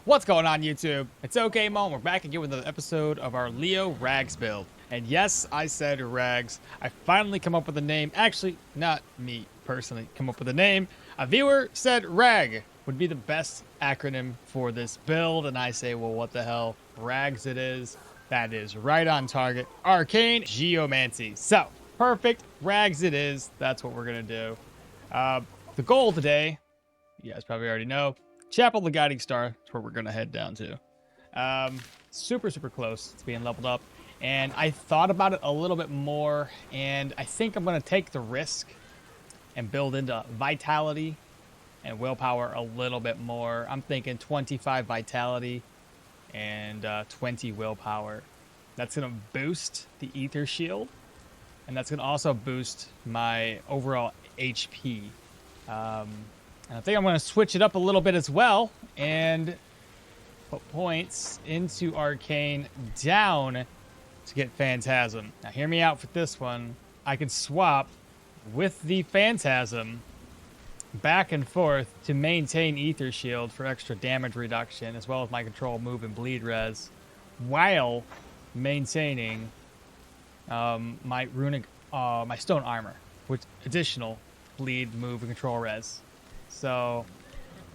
What's going on, YouTube? It's okmall, and we're back again with another episode of our Leo Rags build. And yes, I said Rags. I finally come up with a name. Actually, not me personally come up with a name. A viewer said Rag would be the best acronym for this build, and I say, well, what the hell? Rags it is. That is right on target. Arcane Geomancy. So, perfect. Rags it is. That's what we're going to do. The goal today, you guys probably already know, Chapel of the Guiding Star. That's where we're going to head down to. Super close to being leveled up. And I thought about it a little bit more, and I think I'm going to take the risk and build into vitality and willpower a little bit more. I'm thinking 25 vitality and 20 willpower. That's going to boost the ether shield, and that's going to also boost my overall HP. And I think I'm going to switch it up a little bit as well and put points into Arcane down to get Phantasm. Now, hear me out for this one. I can swap with the Phantasm back and forth to maintain Ether Shield for extra damage reduction, as well as my control, move, and bleed res, while maintaining my runic, my stone armor, with additional bleed, move, and control res. So,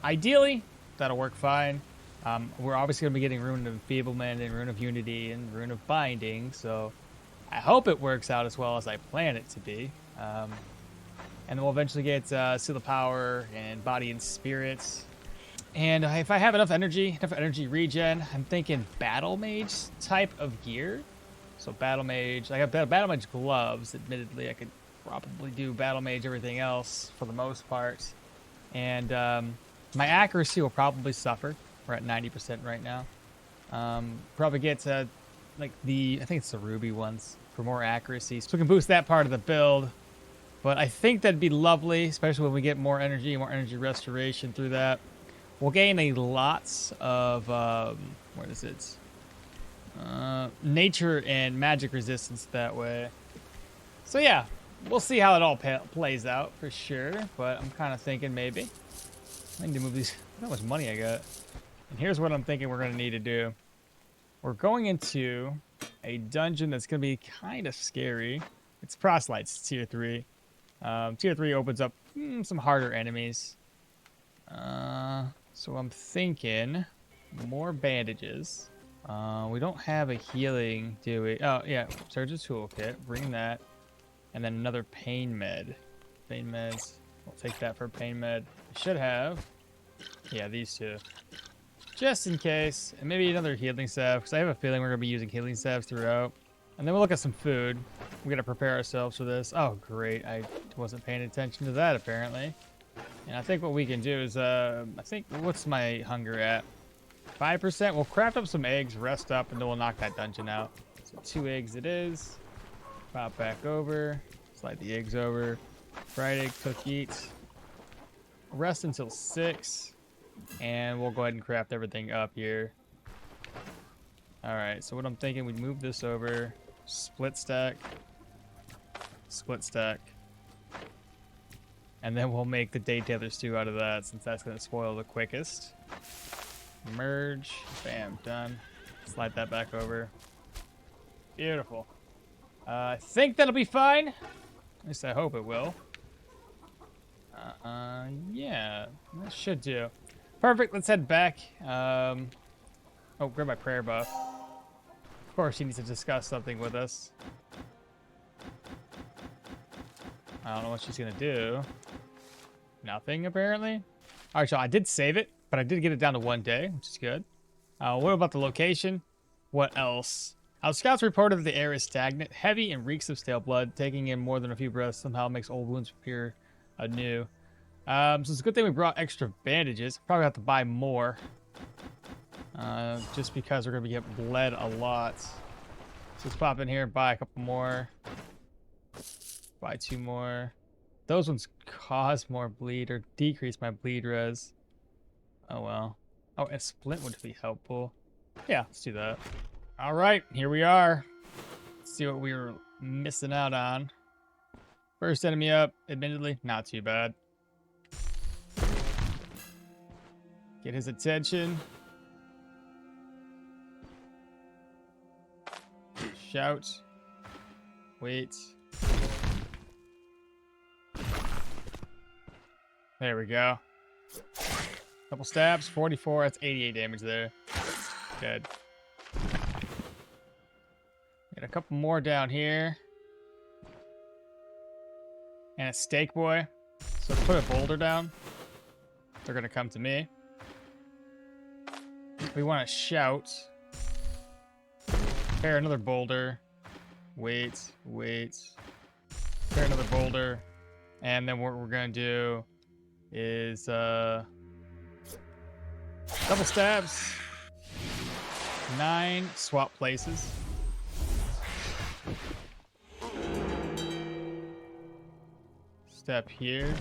ideally, that'll work fine. We're obviously going to be getting Rune of Enfeeblement and Rune of Unity and Rune of Binding, so I hope it works out as well as I plan it to be. And then we'll eventually get Seal of Power and Body and Spirits. And if I have enough energy regen, I'm thinking Battle Mage type of gear. So Battle Mage, I have Battle Mage gloves, admittedly. I could probably do Battle Mage everything else for the most part. And my accuracy will probably suffer. We're at 90% right now. Probably get to I think it's the ruby ones for more accuracy. So we can boost that part of the build. But I think that'd be lovely, especially when we get more energy restoration through that. We'll gain a lots of, what is it? Nature and magic resistance that way. So yeah. We'll see how it all plays out for sure, but I'm kind of thinking maybe I need to move these. Look how much money I got. And here's what I'm thinking we're going to need to do. We're going into a dungeon that's going to be kind of scary. It's Proselytes, tier 3. Tier 3 opens up some harder enemies. So I'm thinking more bandages. We don't have a healing, do we? Oh, yeah. Surgeon's Toolkit. Bring that. And then another pain med. Pain meds. We'll take that for pain med. We should have. Yeah, these two. Just in case. And maybe another healing salve, because I have a feeling we're going to be using healing salves throughout. And then we'll look at some food. We're going to prepare ourselves for this. Oh, great. I wasn't paying attention to that, apparently. And I think what we can do is, what's my hunger at? 5%. We'll craft up some eggs, rest up, and then we'll knock that dungeon out. So 2 eggs it is. Pop back over, slide the eggs over, fried egg, cook, eat. Rest until 6, and we'll go ahead and craft everything up here. All right, so what I'm thinking, we move this over, split stack, and then we'll make the Daytailor stew out of that, since that's going to spoil the quickest. Merge, bam, done. Slide that back over. Beautiful. I think that'll be fine. At least I hope it will. Yeah, that should do. Perfect, let's head back. Oh, grab my prayer buff. Of course, she needs to discuss something with us. I don't know what she's gonna do. Nothing, apparently. Alright, so I did save it, but I did get it down to 1 day, which is good. What about the location? What else? Our scouts reported that the air is stagnant, heavy, and reeks of stale blood. Taking in more than a few breaths somehow makes old wounds appear anew. So it's a good thing we brought extra bandages. Probably have to buy more. Just because we're going to be getting bled a lot. So let's pop in here and buy a couple more. Buy 2 more. Those ones cause more bleed or decrease my bleed res. Oh well. Oh, and splint would be helpful. Yeah, let's do that. All right, here we are. Let's see what we were missing out on. First enemy up, admittedly, not too bad. Get his attention. Shout. Wait. There we go. Couple stabs, 44. That's 88 damage there. Dead. Got a couple more down here. And a stake boy. So put a boulder down. They're gonna come to me. We want to shout. Prepare another boulder. Wait. Prepare another boulder. And then what we're gonna do is double stabs. 9 swap places. Step here.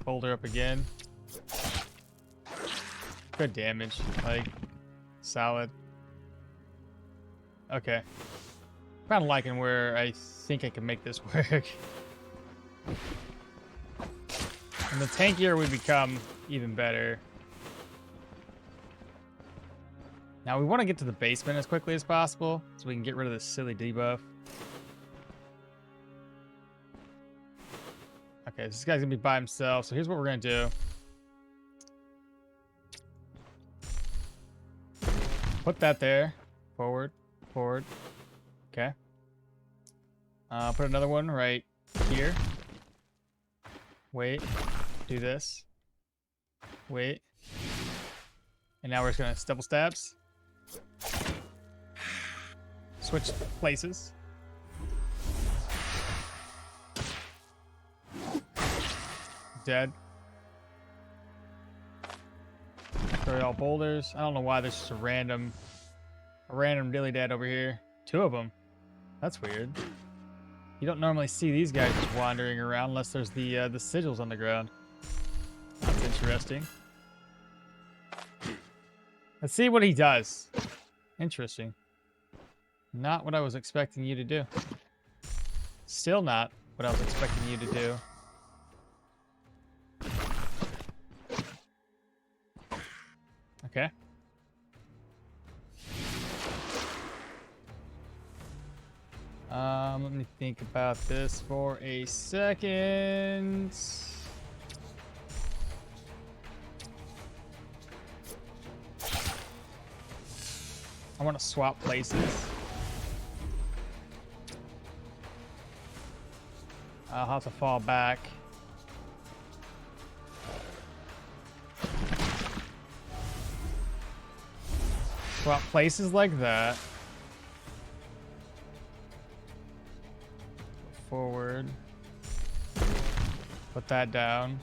Boulder up again. Good damage, like solid. Okay. Kind of liking where I think I can make this work. And the tankier we become, even better. Now we want to get to the basement as quickly as possible so we can get rid of this silly debuff. Okay, this guy's gonna be by himself, so here's what we're gonna do. Put that there. Forward. Okay. Put another one right here. Wait. Do this. Wait. And now we're just gonna double stabs. Switch places. Dead. Destroy all boulders. I don't know why there's just a random dilly dad over here. 2 of them. That's weird. You don't normally see these guys just wandering around unless there's the sigils on the ground. That's interesting. Let's see what he does. Interesting. Not what I was expecting you to do. Still not what I was expecting you to do. Okay. Let me think about this for a second. I want to swap places. I'll have to fall back. Swap places like that. Forward. Put that down.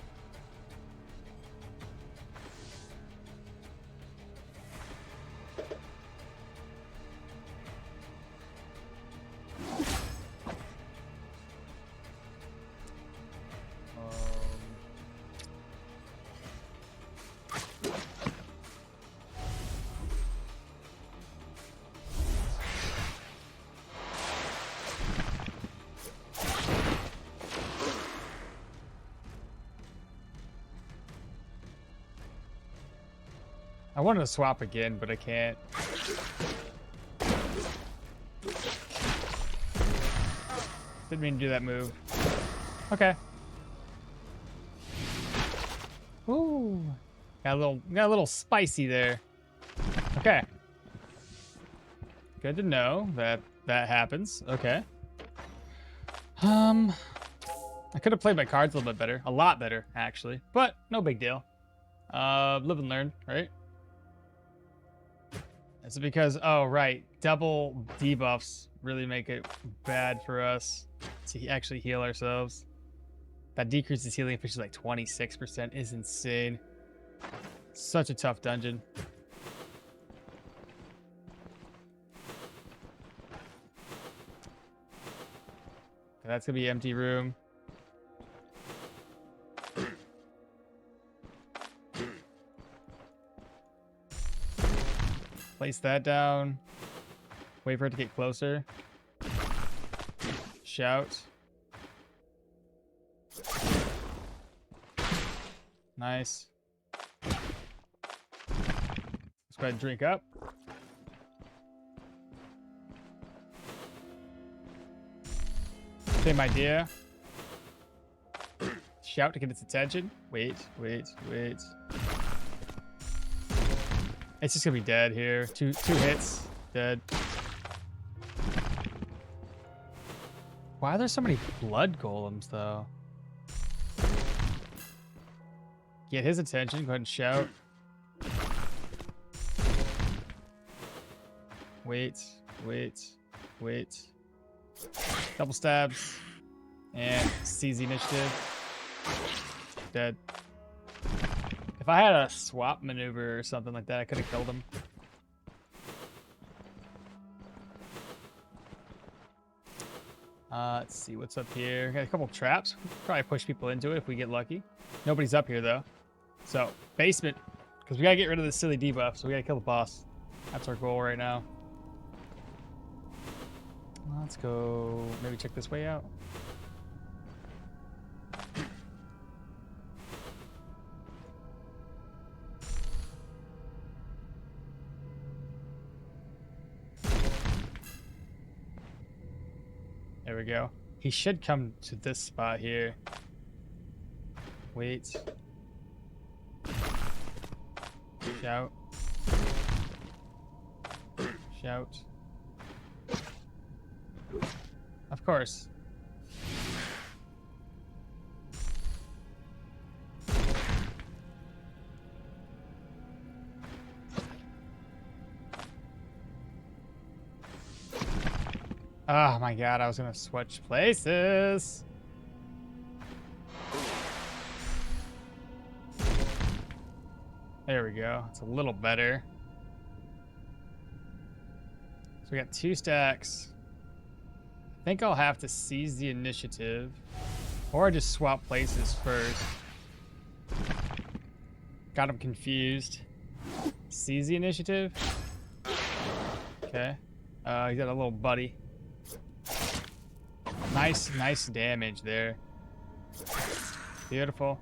I wanted to swap again, but I can't. Didn't mean to do that move. Okay. Ooh. Got a little spicy there. Okay. Good to know that that happens. Okay. I could have played my cards a little bit better. A lot better, actually. But no big deal. Live and learn, right? Is it because, oh, right, double debuffs really make it bad for us to actually heal ourselves. That decreases healing efficiency like 26% is insane. Such a tough dungeon. That's gonna be empty room. Place that down. Wait for it to get closer. Shout. Nice. Let's go ahead and drink up. Same idea. Shout to get its attention. Wait. It's just gonna be dead here. Two hits. Dead. Why are there so many blood golems, though? Get his attention. Go ahead and shout. Wait. Double stabs. And seize the initiative. Dead. If I had a swap maneuver or something like that, I could have killed him. Let's see what's up here. Got a couple traps. Probably push people into it if we get lucky. Nobody's up here though. So basement, because we gotta get rid of this silly debuff. So we gotta kill the boss. That's our goal right now. Let's go. Maybe check this way out. There we go. He should come to this spot here. Wait. Shout. Shout. Of course. Oh my god, I was gonna switch places. There we go. It's a little better. So we got 2 stacks. I think I'll have to seize the initiative. Or just swap places first. Got him confused. Seize the initiative. Okay. He's got a little buddy. Nice damage there. Beautiful.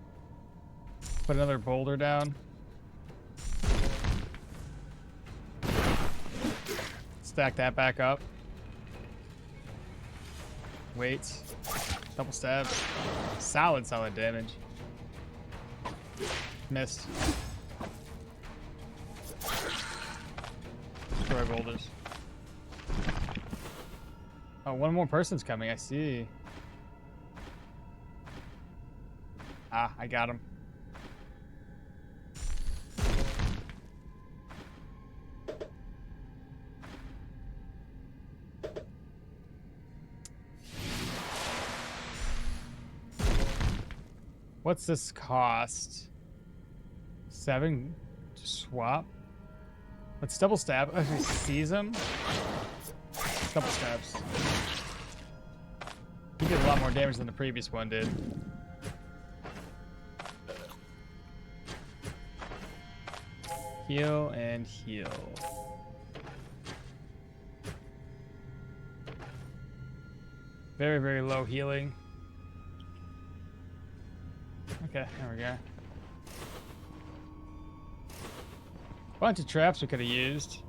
Put another boulder down. Stack that back up. Wait. Double stab. Solid damage. Missed. Destroy boulders. Oh, one more person's coming, I see. Ah, I got him. What's this cost? 7 to swap? Let's double stab. Okay, seize him. Couple stabs. He did a lot more damage than the previous one did. Heal and heal. Very low healing. Okay, there we go. Bunch of traps we could have used.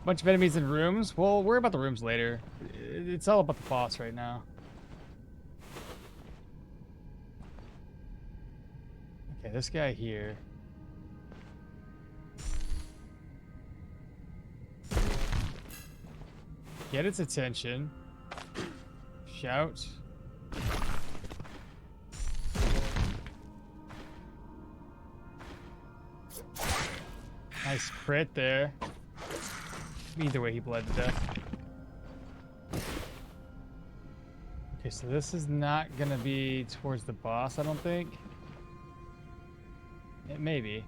Bunch of enemies in rooms. We'll worry about the rooms later. It's all about the boss right now. Okay, this guy here. Get its attention. Shout. Nice crit there. Either way, he bled to death. Okay, so this is not gonna be towards the boss, I don't think. It may be.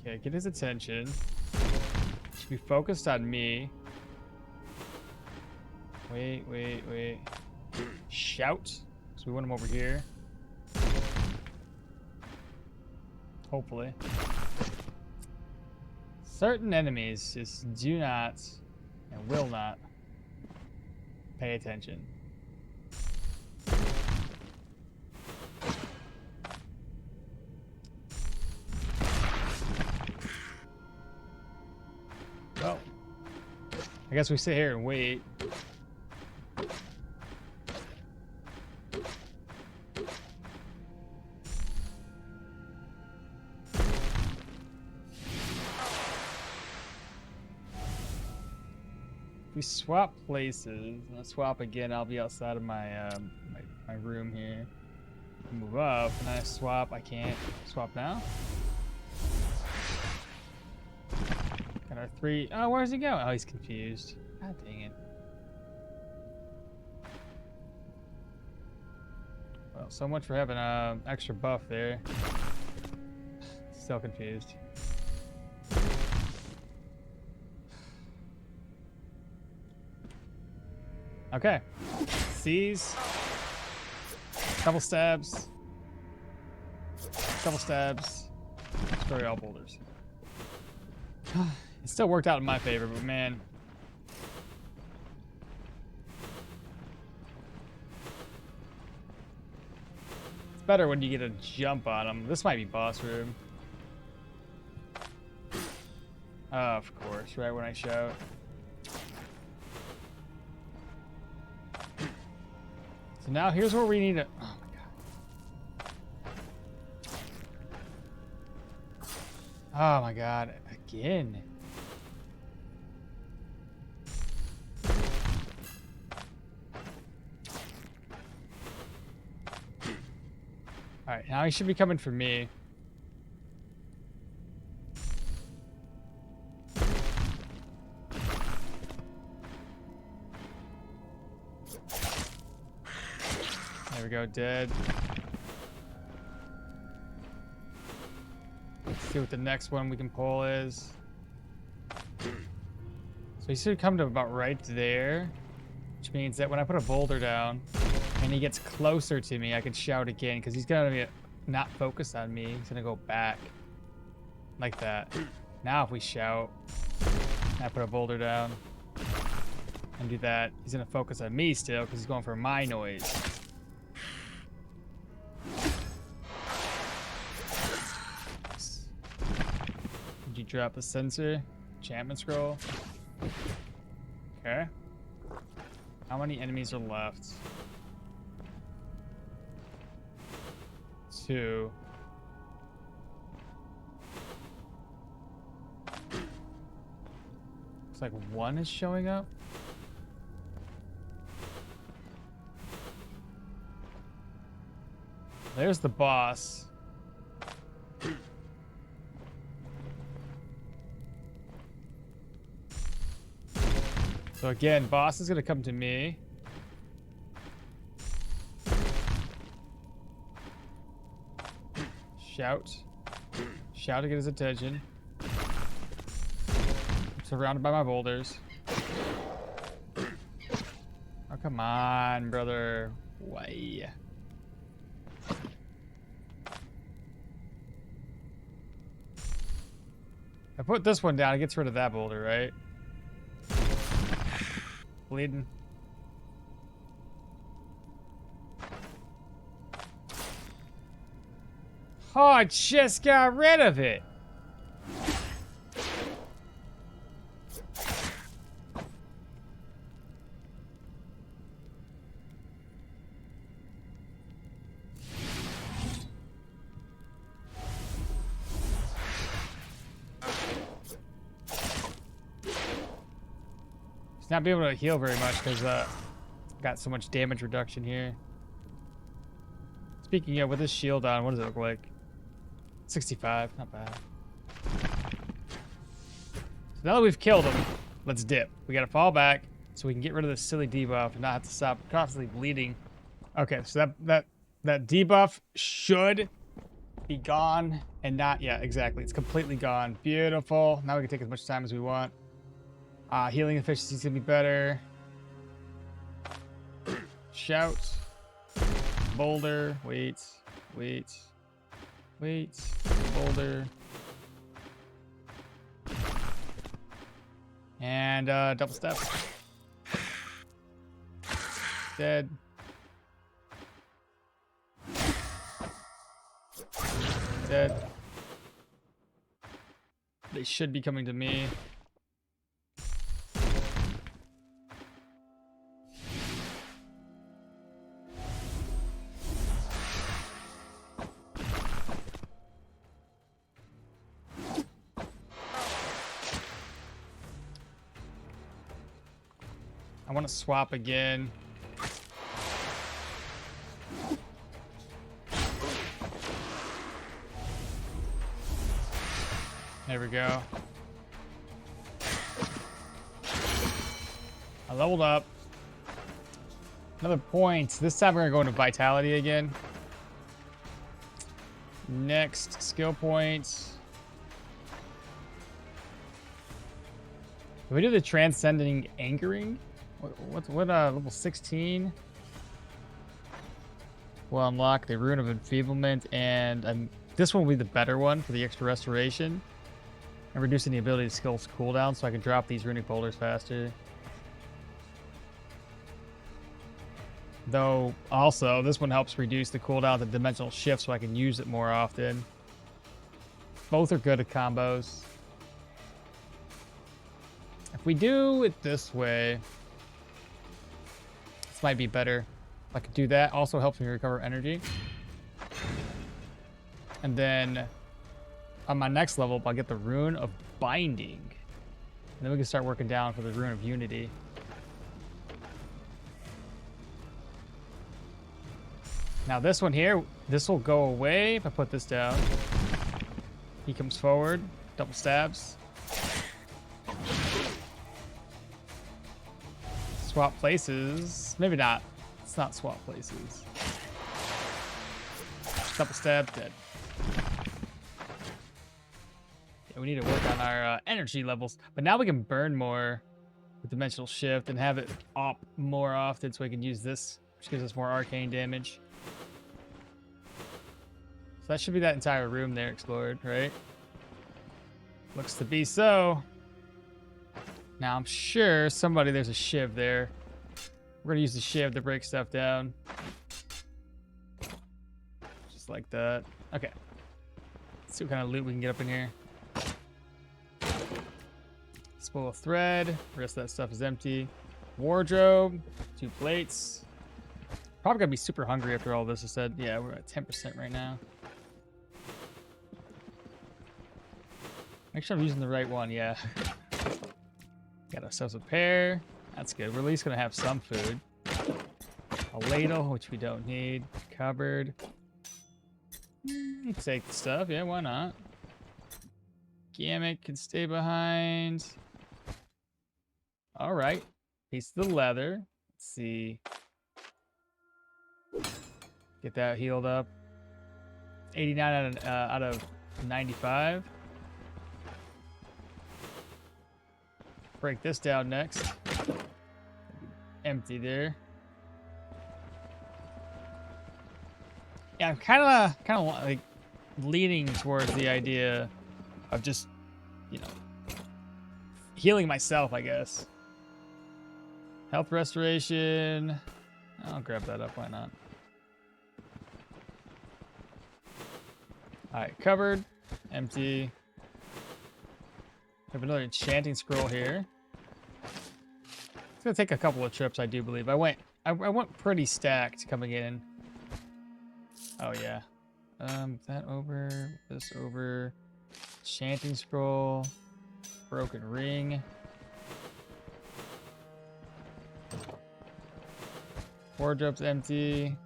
Okay, get his attention. Should be focused on me. Wait. Shout. So we want him over here. Hopefully. Certain enemies just do not and will not pay attention. Well, I guess we sit here and wait. If we swap places, and I swap again, I'll be outside of my my room here. Move up, and I swap. I can't swap now. Got our 3. Oh, where's he going? Oh, he's confused. God dang it. Well, so much for having an extra buff there. Still confused. Okay. Seize. Couple stabs. Couple stabs. Destroy all boulders. It still worked out in my favor, but man. It's better when you get a jump on them. This might be boss room. Oh, of course, right when I shout. So now here's where we need to... Oh my god. Oh my god. Again. Alright, now he should be coming for me. There we go, dead. Let's see what the next one we can pull is. So he should come to about right there, which means that when I put a boulder down and he gets closer to me, I can shout again because he's gonna be not focused on me. He's gonna go back like that. Now if we shout and I put a boulder down and do that, he's gonna focus on me still because he's going for my noise. Did you drop the sensor? Enchantment scroll. Okay. How many enemies are left? 2. Looks like 1 is showing up. There's the boss. So again, boss is gonna come to me. Shout. Shout to get his attention. Surrounded by my boulders. Oh, come on, brother. Why? I put this one down, it gets rid of that boulder, right? Bleeding. Oh, I just got rid of it. Not be able to heal very much because got so much damage reduction here. Speaking of, with this shield on, what does it look like? 65, not bad. So now that we've killed him, let's dip. We gotta fall back so we can get rid of this silly debuff and not have to stop constantly bleeding. Okay, so that debuff should be gone, and not yet. Exactly, it's completely gone. Beautiful. Now we can take as much time as we want. Healing efficiency is gonna be better. Shout. Boulder. Wait. Boulder. And double step. Dead. Dead. They should be coming to me. I want to swap again. There we go. I leveled up. Another point. This time we're going to go into Vitality again. Next skill points. Can we do the Transcending Anchoring? What level 16? We'll unlock the Rune of Enfeeblement, and this one will be the better one for the extra restoration. And reducing the ability to skills cooldown so I can drop these runic boulders faster. Though, also, this one helps reduce the cooldown to Dimensional Shift so I can use it more often. Both are good at combos. If we do it this way, this might be better. If I could do that, also helps me recover energy. And then on my next level, I'll get the Rune of Binding. And then we can start working down for the Rune of Unity. Now this one here, this will go away if I put this down. He comes forward, double stabs. Swap places. Maybe not. It's not swap places. Double stab, dead. Yeah, we need to work on our energy levels. But now we can burn more with Dimensional Shift and have it op more often so we can use this, which gives us more arcane damage. So that should be that entire room there explored, right? Looks to be so. Now I'm sure there's a shiv there. We're gonna use the shiv to break stuff down. Just like that. Okay. Let's see what kind of loot we can get up in here. Spool of thread. The rest of that stuff is empty. Wardrobe. 2 plates. Probably gonna be super hungry after all this is said. Yeah, we're at 10% right now. Make sure I'm using the right one, yeah. Got ourselves a pair. That's good. We're at least gonna have some food. A ladle, which we don't need. Cupboard. Take the stuff, yeah, why not? Gamut can stay behind. Alright. Piece of the leather. Let's see. Get that healed up. 89 out of 95. Break this down next. Empty there. Yeah, I'm kind of like leaning towards the idea of just, you know, healing myself, I guess. Health restoration. I'll grab that up. Why not? All right, covered. Empty. We have another enchanting scroll here. It's gonna take a couple of trips, I do believe. I went pretty stacked coming in. Oh yeah. That over, this over. Enchanting scroll. Broken ring. Wardrobe's empty.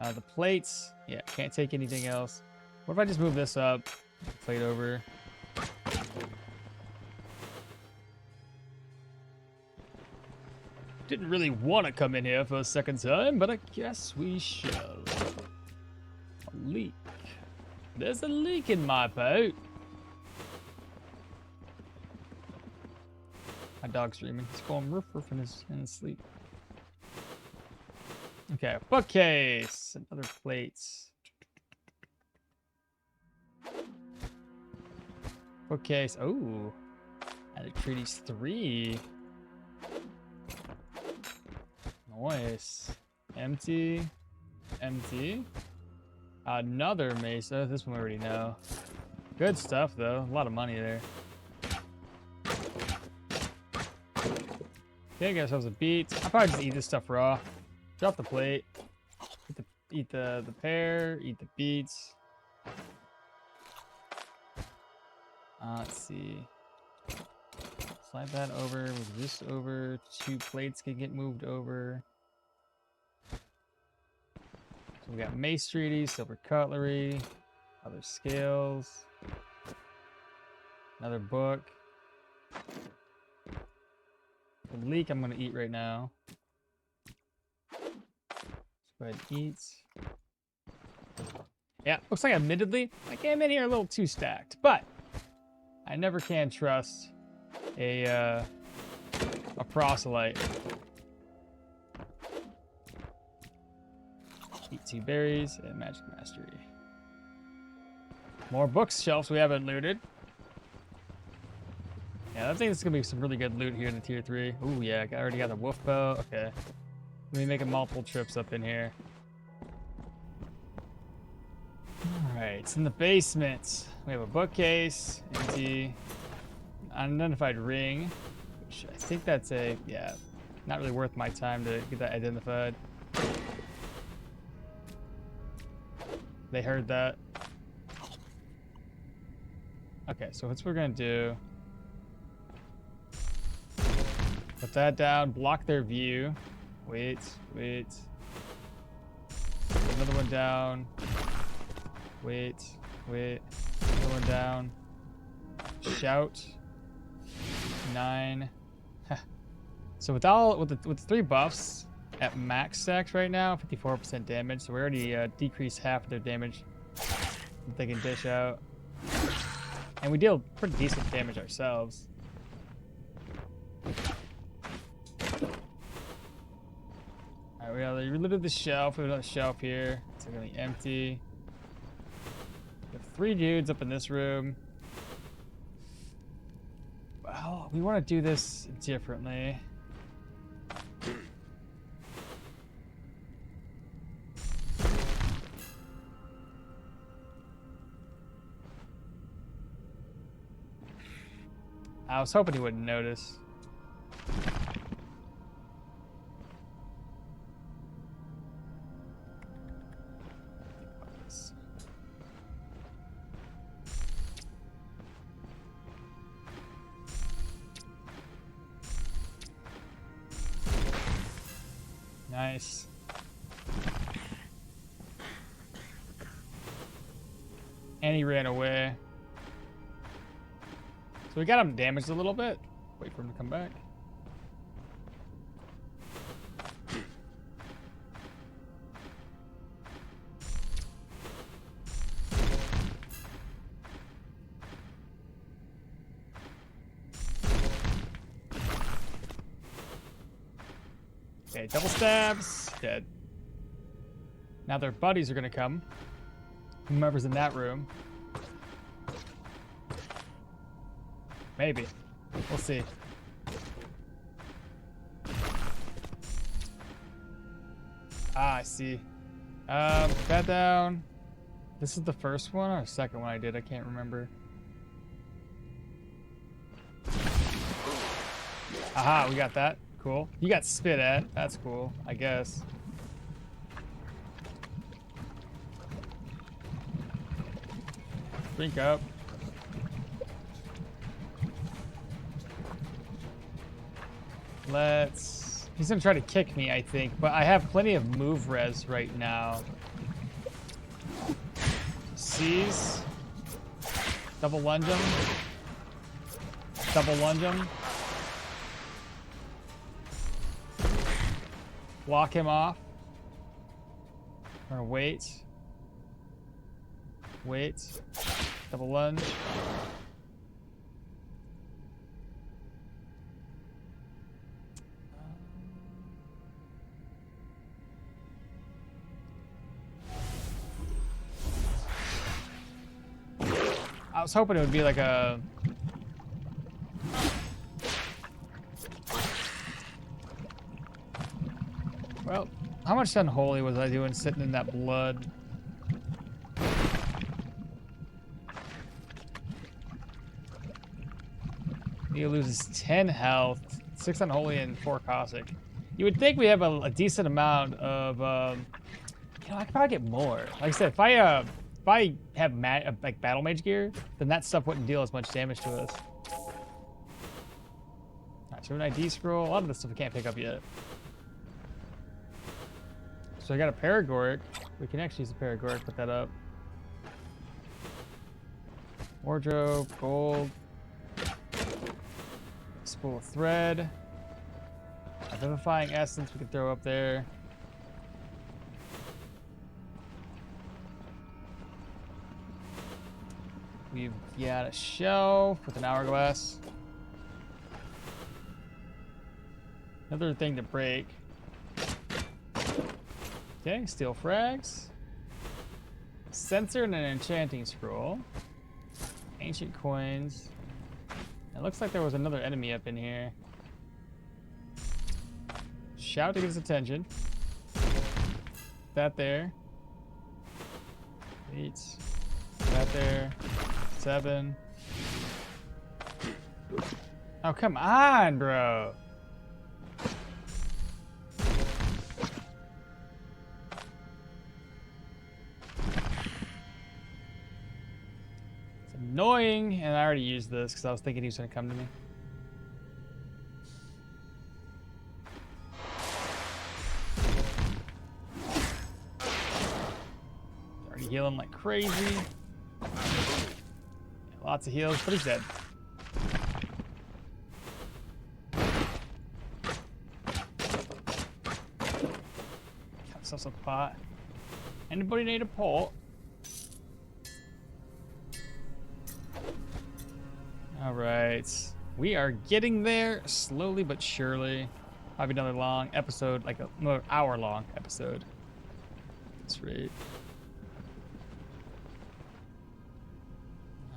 The plates. Yeah, can't take anything else. What if I just move this up? Plate over. Didn't really want to come in here for a second time, but I guess we shall. A leak. There's a leak in my boat. My dog's dreaming. He's going roof roof in his sleep. Okay, bookcase and other plates. Bookcase. Oh, added treaties 3. Nice. Empty. Empty. Another mesa. This one we already know. Good stuff though. A lot of money there. Okay, get ourselves a beet. I'll probably just eat this stuff raw. Drop the plate. Eat the pear. Eat the beets. Let's see. Slide that over. Move this over. 2 plates can get moved over. So we got mace treaty, silver cutlery, other scales, another book. The leek I'm gonna eat right now. Let's go ahead and eat. Yeah, looks like admittedly I came in here a little too stacked, but I never can trust a proselyte. Eat 2 berries and magic mastery. More bookshelves we haven't looted. Yeah, I think this is gonna be some really good loot here in the tier 3. Ooh, yeah, I already got the wolf bow. Okay. Let me make multiple trips up in here. Alright, it's in the basement. We have a bookcase, empty, unidentified ring, which I think that's not really worth my time to get that identified. They heard that. Okay, so what we're gonna do, put that down, block their view. Wait. Put another one down. Wait. Another one down. Shout. 9. So with the 3 buffs at max stacks right now, 54% damage. So we already decreased half of their damage that they can dish out, and we deal pretty decent damage ourselves. Alright, we looted the shelf. We have another shelf here. It's gonna be empty. We have 3 dudes up in this room. Well, we want to do this differently. I was hoping he wouldn't notice. Nice. And he ran away. So we got him damaged a little bit. Wait for him to come back. Okay, double stabs. Dead. Now their buddies are gonna come. Whomever's in that room. Maybe. We'll see. Ah, I see. That down. This is the first one or second one I did. I can't remember. Aha, we got that. Cool. You got spit at. That's cool, I guess. Drink up. He's gonna try to kick me, I think, but I have plenty of move res right now. Seize. Double lunge him. Double lunge him. Block him off. Or wait. Wait. Double lunge. I was hoping it would be like a... Well, how much unholy was I doing sitting in that blood? He loses 10 health, 6 unholy, and 4 caustic. You would think we have a decent amount of... you know, I could probably get more. Like I said, if I have like battle mage gear, then that stuff wouldn't deal as much damage to us. an ID scroll. A lot of this stuff we can't pick up yet. So I got a Paragoric. We can actually use a Paragoric, put that up. Wardrobe, gold. Spool of thread. A vivifying essence we can throw up there. We've got a shelf with an hourglass. Another thing to break. Okay, steel frags. Sensor and an enchanting scroll. Ancient coins. It looks like there was another enemy up in here. Shout to get his attention. That there. 8. That there. 7. Oh, come on, bro. It's annoying, and I already used this because I was thinking he was going to come to me. Already healing like crazy. Lots of heals, but he's dead. Got ourselves a pot. Anybody need a pot? Alright. We are getting there slowly but surely. Probably another long episode, like another hour-long episode. That's right.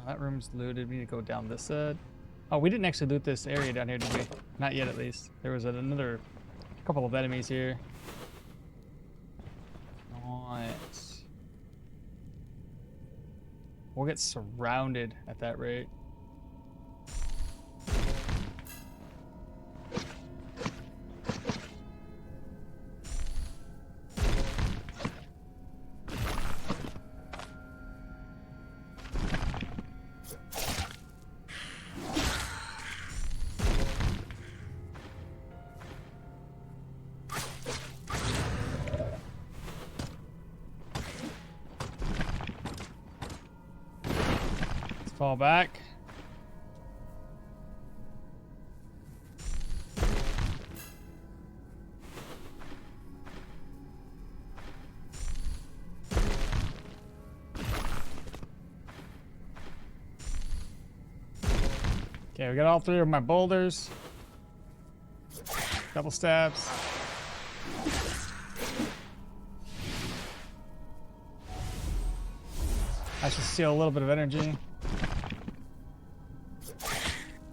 That room's looted. We need to go down this side. Oh, we didn't actually loot this area down here, did we? Not yet, at least. There was another couple of enemies here. Nice. We'll get surrounded at that rate. Fall back. Okay, we got all 3 of my boulders. Double stabs. I should steal a little bit of energy.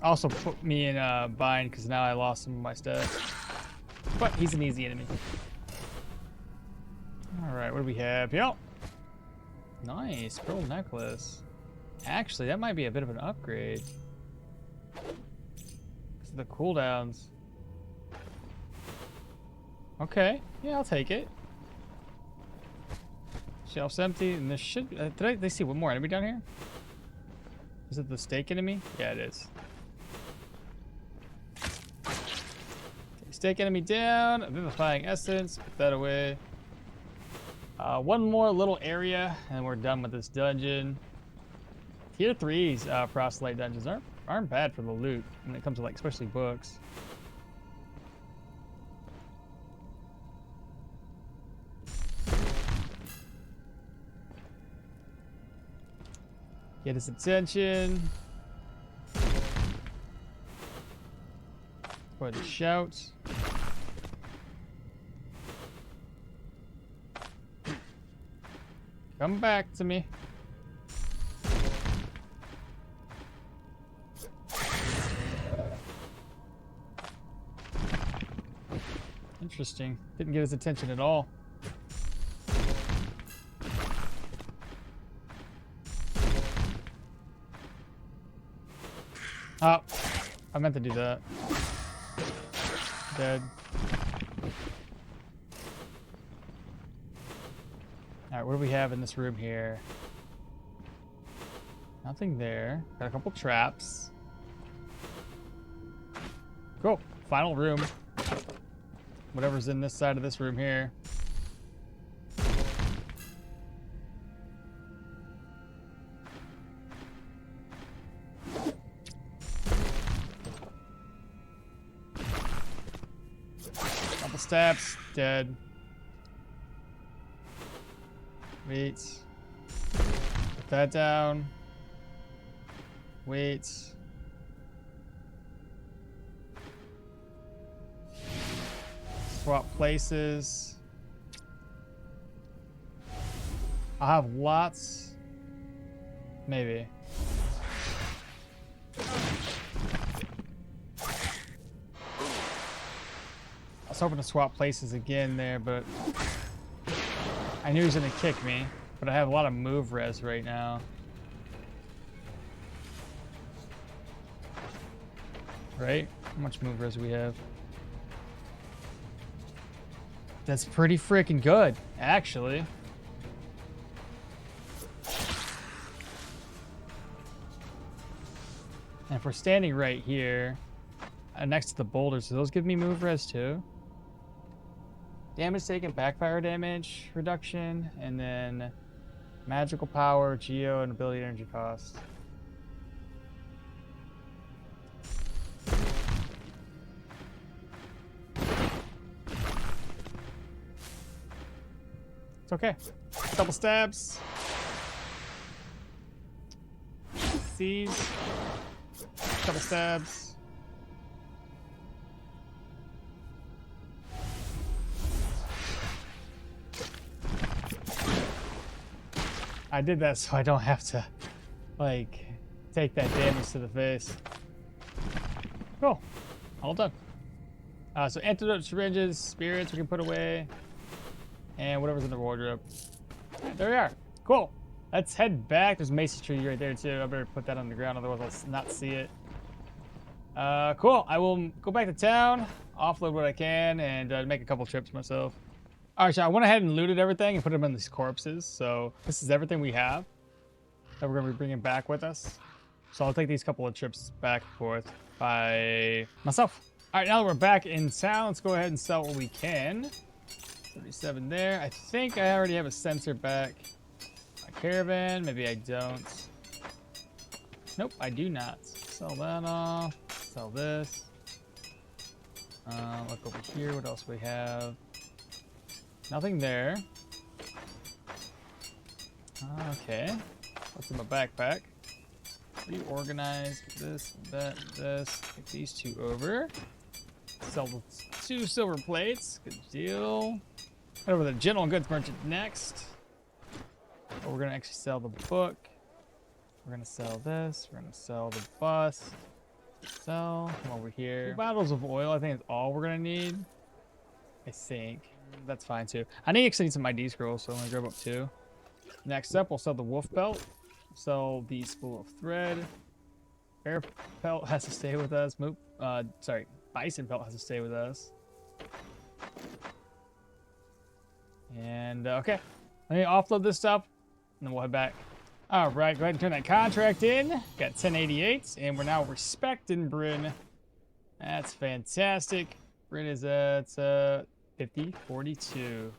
Also put me in a bind because now I lost some of my stats. But he's an easy enemy. Alright, what do we have? Yep. Nice, pearl necklace. Actually, that might be a bit of an upgrade. Because of the cooldowns. Okay, yeah, I'll take it. Shelf's empty, and this should... did I see one more enemy down here? Is it the stake enemy? Yeah, it is. Stake enemy down, a vivifying essence, put that away. One more little area, and we're done with this dungeon. Tier 3's proselyte dungeons aren't bad for the loot when it comes to, like, especially books. Get his attention. For the shout. Come back to me. Interesting. Didn't get his attention at all. Oh, I meant to do that. Dead. Alright, what do we have in this room here? Nothing there. Got a couple traps. Cool. Final room. Whatever's in this side of this room here. Couple steps. Dead. Wait. Put that down. Wait. Swap places. I'll have lots. Maybe. I was hoping to swap places again there, but I knew he was gonna kick me. But I have a lot of move res right now. Right? How much move res do we have? That's pretty freaking good, actually. And if we're standing right here, next to the boulders, do those give me move res too? Damage taken, backfire damage reduction, and then magical power, geo, and ability energy cost. It's okay. Double stabs. Seize. Double stabs. I did that so I don't have to, like, take that damage to the face. Cool. All done. So antidote, syringes, spirits we can put away. And whatever's in the wardrobe. There we are. Cool. Let's head back. There's a mason tree right there too. I better put that on the ground, otherwise I'll not see it. Cool. I will go back to town, offload what I can, and make a couple trips myself. All right, so I went ahead and looted everything and put them in these corpses. So this is everything we have that we're going to be bringing back with us. So I'll take these couple of trips back and forth by myself. All right, now that we're back in town, let's go ahead and sell what we can. 37 there. I think I already have a sensor back. My caravan, maybe I don't. Nope, I do not. Sell that off. Sell this. Look over here. What else we have? Nothing there. Okay. What's in my backpack? Reorganize this, that, this. Take these two over. Sell the 2 silver plates. Good deal. Head over to the general goods merchant next. But we're gonna actually sell the book. We're gonna sell this. We're gonna sell the bus. Sell. Come over here. 2 bottles of oil. I think is all we're gonna need. I think that's fine too. I actually need some ID scrolls, so I'm gonna grab up 2. Next up, we'll sell the wolf belt. Sell the spool of thread. Bear pelt has to stay with us. Bison pelt has to stay with us. And okay, let me offload this stuff, and then we'll head back. All right, go ahead and turn that contract in. Got 1088, and we're now respecting Bryn. That's fantastic. Bryn is at 5042.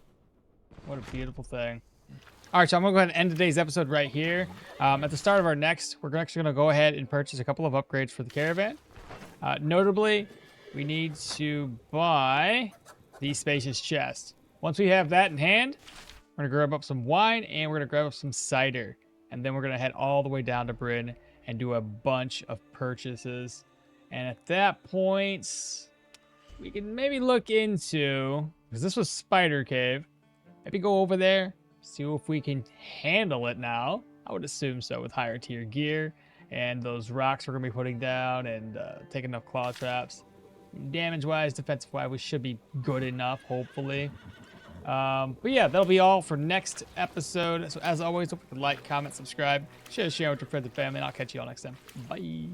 What a beautiful thing. All right, so I'm gonna go ahead and end today's episode right here. At the start of our next, we're actually gonna go ahead and purchase a couple of upgrades for the caravan. Notably, we need to buy the spacious chest. Once we have that in hand, we're gonna grab up some wine and we're gonna grab up some cider. And then we're gonna head all the way down to Bryn and do a bunch of purchases. And at that point, we can maybe look into, because this was Spider Cave, maybe go over there, see if we can handle it now. I would assume so with higher tier gear and those rocks we're gonna be putting down and taking enough claw traps. Damage wise, defensive wise, we should be good enough, hopefully. But yeah, that'll be all for next episode. So as always, don't forget to like, comment, subscribe, share with your friends and family, and I'll catch you all next time. Bye.